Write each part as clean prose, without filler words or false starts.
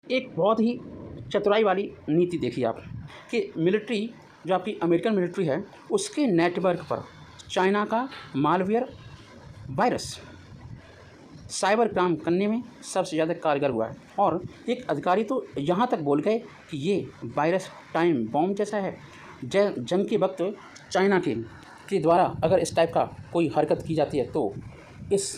एक बहुत ही चतुराई वाली नीति देखिए आप कि मिलिट्री जो आपकी अमेरिकन मिलिट्री है उसके नेटवर्क पर चाइना का मालवेयर वायरस साइबर क्राइम करने में सबसे ज़्यादा कारगर हुआ है। और एक अधिकारी तो यहाँ तक बोल गए कि ये वायरस टाइम बॉम्ब जैसा है। जंग के वक्त चाइना के द्वारा अगर इस टाइप का कोई हरकत की जाती है तो इस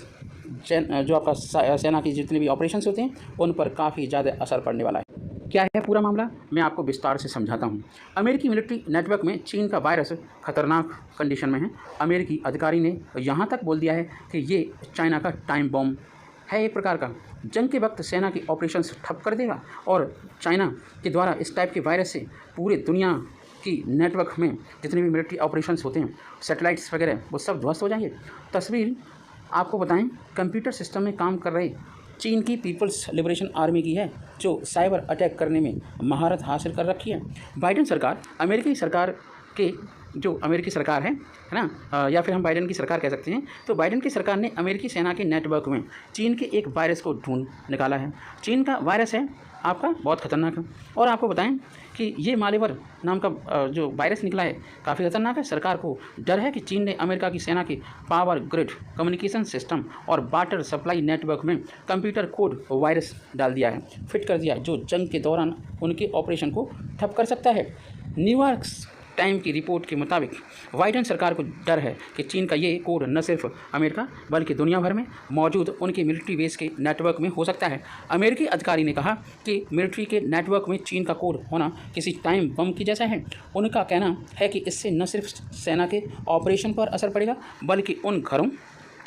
जो आपका सेना के जितने भी ऑपरेशंस होते हैं उन पर काफ़ी ज़्यादा असर पड़ने वाला है। क्या है पूरा मामला, मैं आपको विस्तार से समझाता हूँ। अमेरिकी मिलिट्री नेटवर्क में चीन का वायरस खतरनाक कंडीशन में है। अमेरिकी अधिकारी ने यहाँ तक बोल दिया है कि ये चाइना का टाइम बॉम्ब है, एक प्रकार का जंग के वक्त सेना की ऑपरेशंस ठप कर देगा और चाइना के द्वारा इस टाइप के वायरस से पूरे दुनिया की नेटवर्क में जितने भी मिलिट्री ऑपरेशंस होते हैं, सैटेलाइट्स वगैरह, वो सब ध्वस्त हो जाएंगे। तस्वीर आपको बताएं, कंप्यूटर सिस्टम में काम कर रहे चीन की पीपल्स लिबरेशन आर्मी की है जो साइबर अटैक करने में महारत हासिल कर रखी है। बाइडेन सरकार, अमेरिकी सरकार के जो अमेरिकी सरकार है ना, या फिर हम बाइडेन की सरकार कह सकते हैं, तो बाइडेन की सरकार ने अमेरिकी सेना के नेटवर्क में चीन के एक वायरस को ढूंढ निकाला है। चीन का वायरस है आपका बहुत ख़तरनाक है। और आपको बताएं कि ये मालेवर नाम का जो वायरस निकला है काफ़ी ख़तरनाक है। सरकार को डर है कि चीन ने अमेरिका की सेना के पावर ग्रिड, कम्युनिकेशन सिस्टम और वाटर सप्लाई नेटवर्क में कंप्यूटर कोड वायरस डाल दिया है, फिट कर दिया है, जो जंग के दौरान उनके ऑपरेशन को ठप कर सकता है। न्यूयॉर्क टाइम की रिपोर्ट के मुताबिक बाइडेन सरकार को डर है कि चीन का ये कोड न सिर्फ अमेरिका बल्कि दुनिया भर में मौजूद उनके मिलिट्री बेस के नेटवर्क में हो सकता है। अमेरिकी अधिकारी ने कहा कि मिलिट्री के नेटवर्क में चीन का कोड होना किसी टाइम बम की जैसा है। उनका कहना है कि इससे न सिर्फ सेना के ऑपरेशन पर असर पड़ेगा बल्कि उन घरों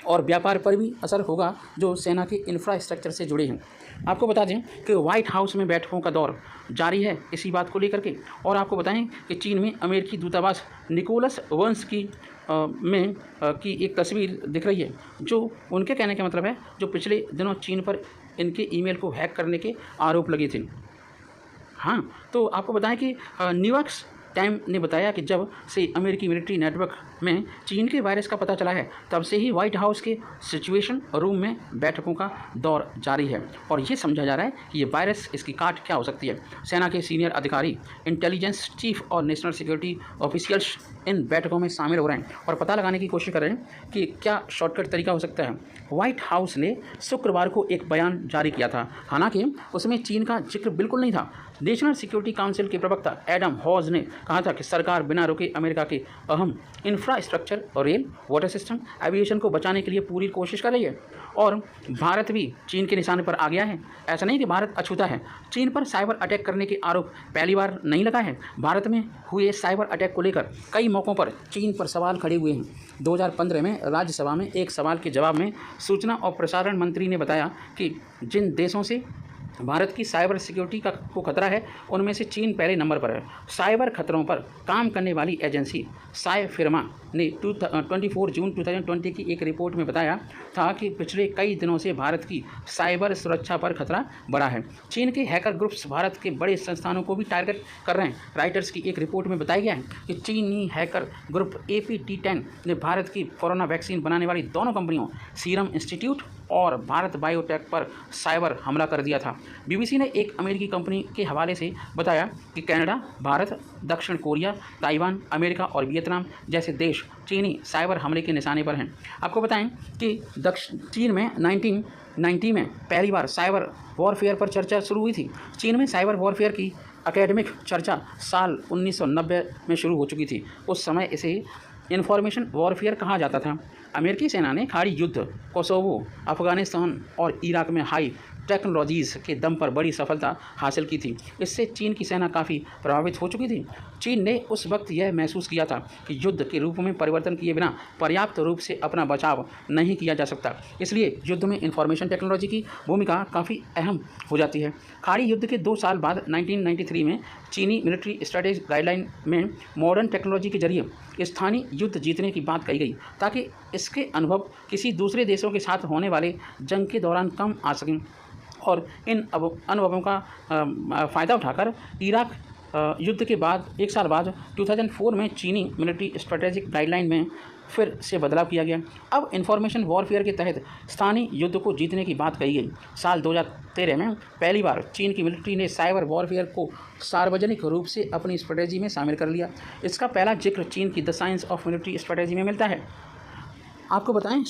और व्यापार पर भी असर होगा जो सेना के इंफ्रास्ट्रक्चर से जुड़े हैं। आपको बता दें कि व्हाइट हाउस में बैठकों का दौर जारी है इसी बात को लेकर के। और आपको बताएं कि चीन में अमेरिकी दूतावास निकोलस वंस की एक तस्वीर दिख रही है, जो उनके कहने का मतलब है जो पिछले दिनों चीन पर इनके ईमेल को हैक करने के आरोप लगे थे। हाँ, तो आपको बताएं कि न्यूयॉर्क टाइम ने बताया कि जब से अमेरिकी मिलिट्री नेटवर्क में चीन के वायरस का पता चला है तब से ही व्हाइट हाउस के सिचुएशन रूम में बैठकों का दौर जारी है और ये समझा जा रहा है कि ये वायरस, इसकी काट क्या हो सकती है। सेना के सीनियर अधिकारी, इंटेलिजेंस चीफ और नेशनल सिक्योरिटी ऑफिशियल्स इन बैठकों में शामिल हो रहे हैं और पता लगाने की कोशिश कर रहे हैं कि क्या शॉर्टकट तरीका हो सकता है। व्हाइट हाउस ने शुक्रवार को एक बयान जारी किया था, हालांकि उसमें चीन का जिक्र बिल्कुल नहीं था। नेशनल सिक्योरिटी काउंसिल के प्रवक्ता एडम हॉज ने कहा था कि सरकार बिना रुके अमेरिका के अहम इंफ्रास्ट्रक्चर और रेल, वाटर सिस्टम, एविएशन को बचाने के लिए पूरी कोशिश कर रही है। और भारत भी चीन के निशाने पर आ गया है। ऐसा नहीं कि भारत अछूता है। चीन पर साइबर अटैक करने के आरोप पहली बार नहीं लगा है। भारत में हुए साइबर अटैक को लेकर कई मौक़ों पर चीन पर सवाल खड़े हुए हैं। 2015 में राज्यसभा में एक सवाल के जवाब में सूचना और प्रसारण मंत्री ने बताया कि जिन देशों से भारत की साइबर सिक्योरिटी को खतरा है उनमें से चीन पहले नंबर पर है। साइबर खतरों पर काम करने वाली एजेंसी साई फिरमा ने 24 जून 2020 की एक रिपोर्ट में बताया था कि पिछले कई दिनों से भारत की साइबर सुरक्षा पर खतरा बढ़ा है। चीन के हैकर ग्रुप्स भारत के बड़े संस्थानों को भी टारगेट कर रहे हैं। राइटर्स की एक रिपोर्ट में बताया गया है कि चीनी हैकर ग्रुप APT10 ने भारत की कोरोना वैक्सीन बनाने वाली दोनों कंपनियों सीरम इंस्टीट्यूट और भारत बायोटेक पर साइबर हमला कर दिया था। BBC ने एक अमेरिकी कंपनी के हवाले से बताया कि कनाडा, भारत, दक्षिण कोरिया, ताइवान, अमेरिका और वियतनाम जैसे देश चीनी साइबर हमले के निशाने पर हैं। आपको बताएं कि चीन में 1990 में पहली बार साइबर वॉरफेयर पर चर्चा शुरू हुई थी। चीन में साइबर वॉरफेयर की एकेडमिक चर्चा साल 1990 में शुरू हो चुकी थी। उस समय इसे इंफॉर्मेशन वॉरफेयर कहा जाता था। अमेरिकी सेना ने खाड़ी युद्ध, कोसोवो, अफगानिस्तान और इराक में हाई टेक्नोलॉजीज़ के दम पर बड़ी सफलता हासिल की थी। इससे चीन की सेना काफ़ी प्रभावित हो चुकी थी। चीन ने उस वक्त यह महसूस किया था कि युद्ध के रूप में परिवर्तन किए बिना पर्याप्त रूप से अपना बचाव नहीं किया जा सकता। इसलिए युद्ध में इंफॉर्मेशन टेक्नोलॉजी की भूमिका काफ़ी अहम हो जाती है। खाड़ी युद्ध के 2 साल बाद 1993 में चीनी मिलिट्री स्ट्रेटेजी गाइडलाइन में मॉडर्न टेक्नोलॉजी के जरिए स्थानीय युद्ध जीतने की बात कही गई ताकि इसके अनुभव किसी दूसरे देशों के साथ होने वाले जंग के दौरान कम आ सकें। और इन अनुभवों का फ़ायदा उठाकर इराक युद्ध के बाद 1 साल बाद 2004 में चीनी मिलिट्री स्ट्रेटेजिक गाइडलाइन में फिर से बदलाव किया गया। अब इंफॉर्मेशन वॉरफेयर के तहत स्थानीय युद्ध को जीतने की बात कही गई। साल 2013 में पहली बार चीन की मिलिट्री ने साइबर वॉरफेयर को सार्वजनिक रूप से अपनी स्ट्रेटजी में शामिल कर लिया। इसका पहला जिक्र चीन की the science of military strategy में मिलता है। आपको बताएं